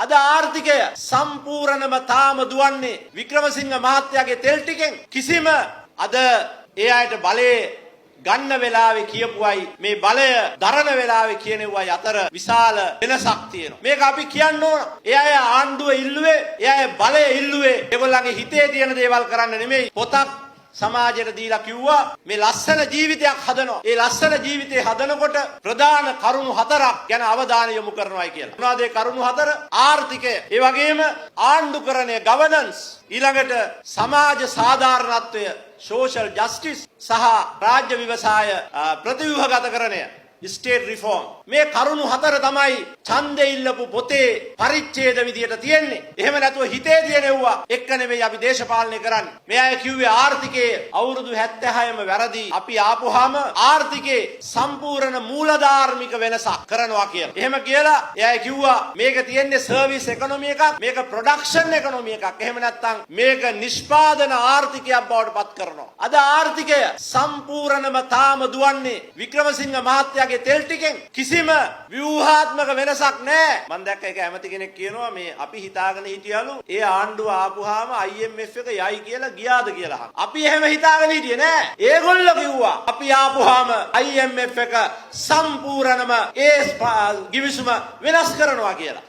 අද ආර්ථිකය සම්පූර්ණයෙන්ම තාම දුවන්නේ වික්‍රමසිංහ මහත්තයාගේ තෙල් ටිකෙන්. කිසිම අද ඒ අයට බලේ ගන්න වෙලාවේ කියපුවයි මේ බලය දරන වෙලාවේ කියනෙව්වයි අතර විශාල වෙනසක් තියෙනවා. මේක අපි කියන්න ඕන. ඒ අය ආණ්ඩුව ඉල්ලුවේ, ඒ අය බලය ඉල්ලුවේ ඒගොල්ලන්ගේ හිතේ තියෙන දේවල් කරන්න නෙමෙයි. පොතක් සමාජයට දීලා කිව්වා මේ ලස්සන ජීවිතයක් හදනවා. ඒ ලස්සන ජීවිතේ හදනකොට ප්‍රධාන කරුණු හතරක් ගැන අවධානය යොමු කරනවායි කියලා. මොනවාද ඒ කරුණු හතර? ආර්ථිකය, ඒ වගේම ආණ්ඩුකරණය, ගවර්නන්ස්, ඊළඟට සමාජ සාධාරණත්වය, social justice සහ රාජ්‍ය ව්‍යවසාය ප්‍රතිව්‍යුහගතකරණය, state reform. මේ කරුණු හතර තමයි ඡන්දෙ ඉල්ලපු පොතේ පරිච්ඡේද විදියට තියෙන්නේ. එහෙම නැතුව හිතේ තියෙනවා එක්ක නෙමෙයි අපි දේශපාලනය කරන්නේ. මේ අය කිව්වේ ආර්ථිකයේ අවුරුදු 76ම වැරදි. අපි ආපුවාම ආර්ථිකයේ සම්පූර්ණ මූලධාර්මික වෙනසක් කරනවා කියලා. එහෙම කියලා එයා කිව්වා මේක තියෙන්නේ සර්විස් ඉකොනොමි එකක්, මේක ප්‍රොඩක්ෂන් ඉකොනොමි එකක්. එහෙම නැත්නම් මේක නිෂ්පාදන ආර්ථිකයක් බවට පත් කරනවා. අද ආර්ථිකය සම්පූර්ණයෙන්ම තාම දුවන්නේ වික්‍රමසිංහ මහත්තයාගේ තෙල් ටිකෙන්. කිසිම ව්‍යුහාත්මක වෙනසක් නැහැ. මම දැක්ක එක ඇමති කෙනෙක් කියනවා මේ අපි හිතාගෙන හිටියලු ඒ ආණ්ඩුව ආපුවාම IMF එක යයි කියලා ගියාද කියලා. අපි එහෙම හිතාගෙන හිටියේ නෑ. ඒගොල්ලෝ කිව්වා අපි ආපුවාම IMF එක සම්පූර්ණයෙන්ම ඒ ගිවිසුම වෙනස් කරනවා කියලා.